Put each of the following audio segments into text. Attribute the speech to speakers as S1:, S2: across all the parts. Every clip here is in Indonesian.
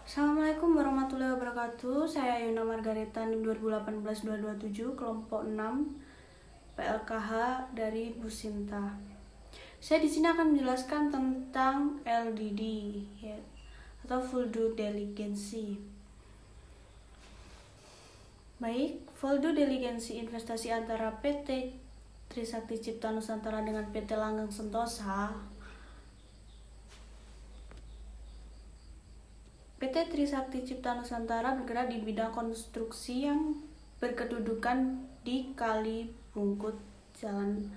S1: Assalamualaikum warahmatullahi wabarakatuh. Saya Yuna Margareta NIM 2018-227 kelompok 6 PLKH dari Bu Sinta. Saya di sini akan menjelaskan tentang LDD atau Full Due Diligence. Baik, Full Due Diligence investasi antara PT Trisakti Cipta Nusantara dengan PT Langgeng Sentosa. PT Trisakti Cipta Nusantara bergerak di bidang konstruksi yang berkedudukan di Kali Bungkut, Jalan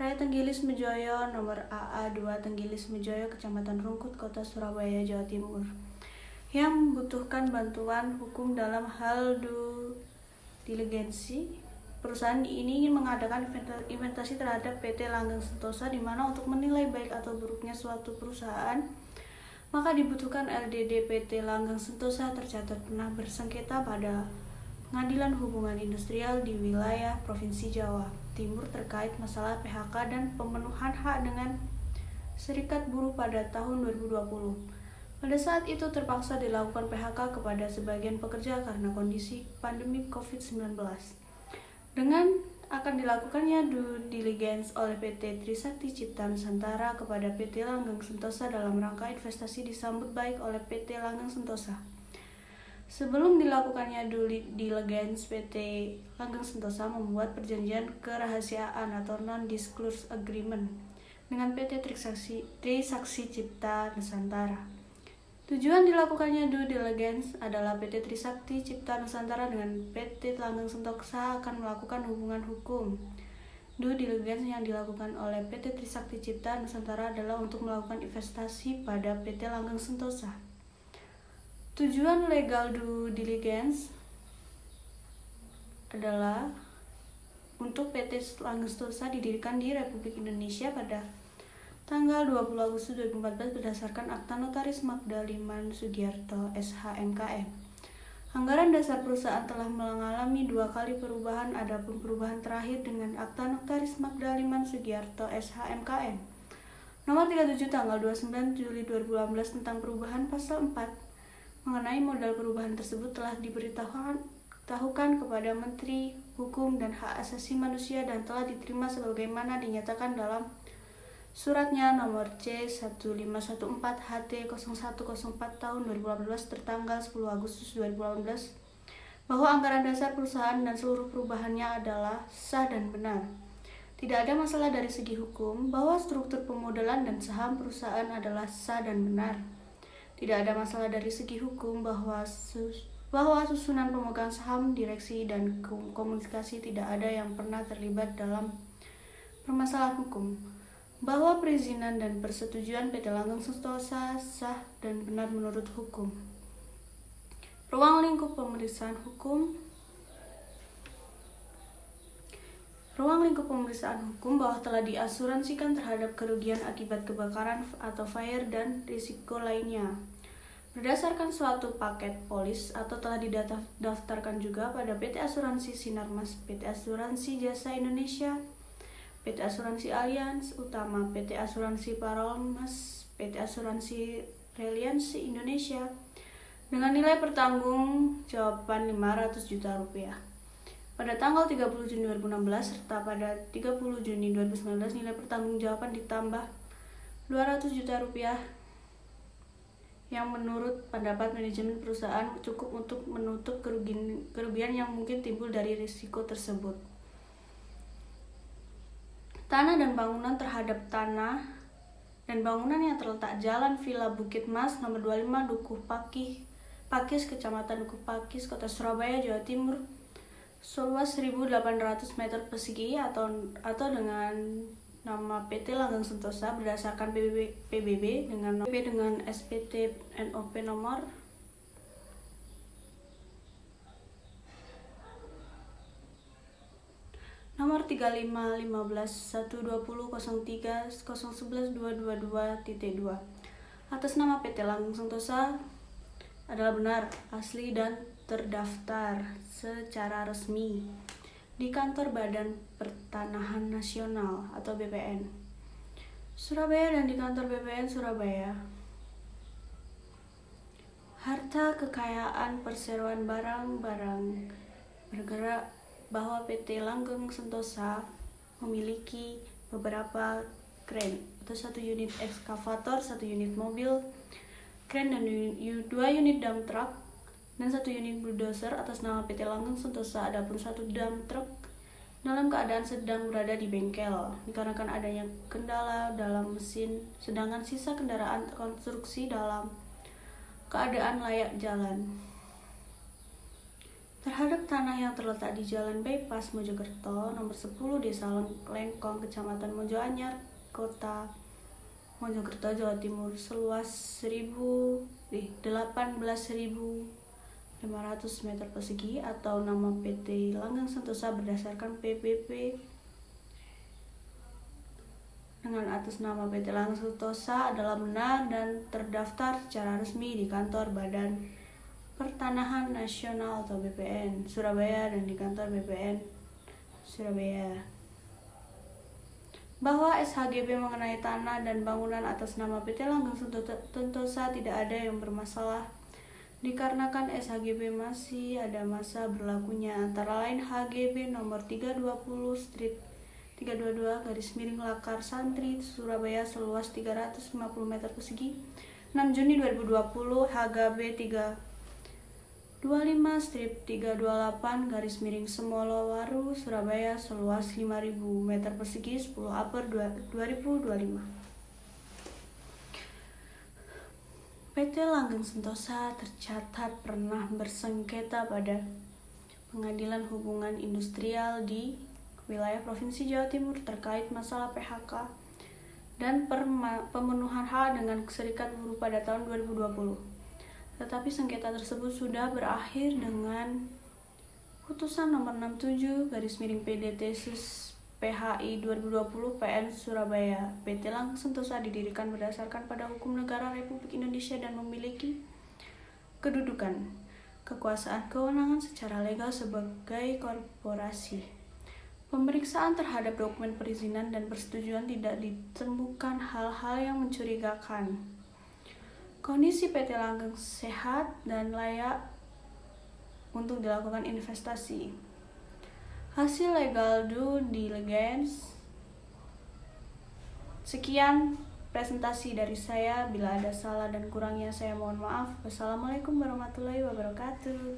S1: Raya Tenggilis Mejoyo, nomor AA 2 Tenggilis Mejoyo, Kecamatan Rungkut, Kota Surabaya, Jawa Timur, yang membutuhkan bantuan hukum dalam hal due diligence. Perusahaan ini ingin mengadakan investasi terhadap PT Langgeng Sentosa, di mana untuk menilai baik atau buruknya suatu perusahaan maka dibutuhkan LDD. PT Langgeng Sentosa tercatat pernah bersengketa pada Pengadilan Hubungan Industrial di wilayah Provinsi Jawa Timur terkait masalah PHK dan pemenuhan hak dengan Serikat Buruh pada tahun 2020. Pada saat itu terpaksa dilakukan PHK kepada sebagian pekerja karena kondisi pandemi COVID-19. Dengan akan dilakukannya due diligence oleh PT Trisakti Cipta Nusantara kepada PT Langgeng Sentosa dalam rangka investasi disambut baik oleh PT Langgeng Sentosa. Sebelum dilakukannya due diligence, PT Langgeng Sentosa membuat perjanjian kerahasiaan atau non-disclosure agreement dengan PT Trisakti Cipta Nusantara. Tujuan dilakukannya due diligence adalah PT Trisakti Cipta Nusantara dengan PT Langgeng Sentosa akan melakukan hubungan hukum. Due diligence yang dilakukan oleh PT Trisakti Cipta Nusantara adalah untuk melakukan investasi pada PT Langgeng Sentosa. Tujuan legal due diligence adalah untuk PT Langgeng Sentosa didirikan di Republik Indonesia pada tanggal 20 Agustus 2014 berdasarkan Akta Notaris Magda Liman Sugiarto SH.M.Km. Anggaran dasar perusahaan telah mengalami 2 kali perubahan, adapun perubahan terakhir dengan Akta Notaris Magda Liman Sugiarto SH.M.Km nomor 37 tanggal 29 Juli 2018 tentang perubahan pasal 4 mengenai modal perubahan tersebut telah diberitahukan kepada Menteri Hukum dan Hak Asasi Manusia dan telah diterima sebagaimana dinyatakan dalam Suratnya nomor C1514 HT0104 tahun 2018 tertanggal 10 Agustus 2018 bahwa anggaran dasar perusahaan dan seluruh perubahannya adalah sah dan benar. Tidak ada masalah dari segi hukum bahwa struktur pemodelan dan saham perusahaan adalah sah dan benar. Tidak ada masalah dari segi hukum bahwa susunan pemegang saham, direksi, dan komunikasi tidak ada yang pernah terlibat dalam permasalahan hukum. Bahwa perizinan dan persetujuan PT Langgeng Sentosa sah dan benar menurut hukum. Ruang lingkup pemeriksaan hukum bahwa telah diasuransikan terhadap kerugian akibat kebakaran atau fire dan risiko lainnya berdasarkan suatu paket polis atau telah didaftarkan juga pada PT Asuransi Sinarmas, PT Asuransi Jasa Indonesia, PT Asuransi Allianz Utama, PT Asuransi Paralmas, PT Asuransi Reliansi Indonesia dengan nilai pertanggungjawaban Rp500 juta pada tanggal 30 Juni 2016 serta pada 30 Juni 2019 nilai pertanggungjawaban ditambah Rp200 juta yang menurut pendapat manajemen perusahaan cukup untuk menutup kerugian yang mungkin timbul dari risiko tersebut. Tanah dan bangunan terhadap tanah dan bangunan yang terletak Jalan Villa Bukit Mas nomor 25 Dukuh Pakis, Kecamatan Dukuh Pakis, Kota Surabaya, Jawa Timur, seluas 1.800 meter persegi atau dengan nama PT Langgeng Sentosa berdasarkan PBB dengan SPT NOP nomor nomor 3515120030112222.2 atas nama PT Langgeng Sentosa adalah benar, asli, dan terdaftar secara resmi di Kantor Badan Pertanahan Nasional atau BPN Surabaya dan di Kantor BPN Surabaya. Harta kekayaan perseroan barang-barang bergerak bahwa PT Langgeng Sentosa memiliki beberapa kren atau 1 unit ekskavator, 1 unit mobil kren dan 2 unit dump truck dan 1 unit bulldozer atas nama PT Langgeng Sentosa. Adapun 1 dump truck dalam keadaan sedang berada di bengkel dikarenakan adanya kendala dalam mesin, sedangkan sisa kendaraan konstruksi dalam keadaan layak jalan. Terhadap tanah yang terletak di Jalan Bypass Mojokerto, nomor 10, Desa Lengkong, Kecamatan Mojoanyar, Kota Mojokerto, Jawa Timur, seluas 18.500 meter persegi atau nama PT Langgeng Sentosa berdasarkan PPP dengan atas nama PT Langgeng Sentosa adalah benar dan terdaftar secara resmi di kantor Badan Pertanahan Nasional atau BPN Surabaya dan di kantor BPN Surabaya. Bahwa SHGB mengenai tanah dan bangunan atas nama PT Langgeng Sentosa tidak ada yang bermasalah dikarenakan SHGB masih ada masa berlakunya, antara lain HGB nomor 322/Lakar Santri Surabaya seluas 350 meter persegi 6 Juni 2020, HGB 325/328/Semolo-Waru Surabaya seluas 5.000 meter persegi 10 April 2025. PT Langgeng Sentosa tercatat pernah bersengketa pada Pengadilan Hubungan Industrial di wilayah Provinsi Jawa Timur terkait masalah PHK dan pemenuhan hak dengan serikat buruh pada tahun 2020. Tetapi sengketa tersebut sudah berakhir dengan putusan nomor 67/PDT/PHI 2020 PN Surabaya. PT Langgeng Sentosa didirikan berdasarkan pada hukum negara Republik Indonesia dan memiliki kedudukan, kekuasaan, kewenangan secara legal sebagai korporasi. Pemeriksaan terhadap dokumen perizinan dan persetujuan tidak ditemukan hal-hal yang mencurigakan. Kondisi PT Langgeng sehat dan layak untuk dilakukan investasi. Hasil legal due diligence. Sekian presentasi dari saya. Bila ada salah dan kurangnya saya mohon maaf. Wassalamualaikum warahmatullahi wabarakatuh.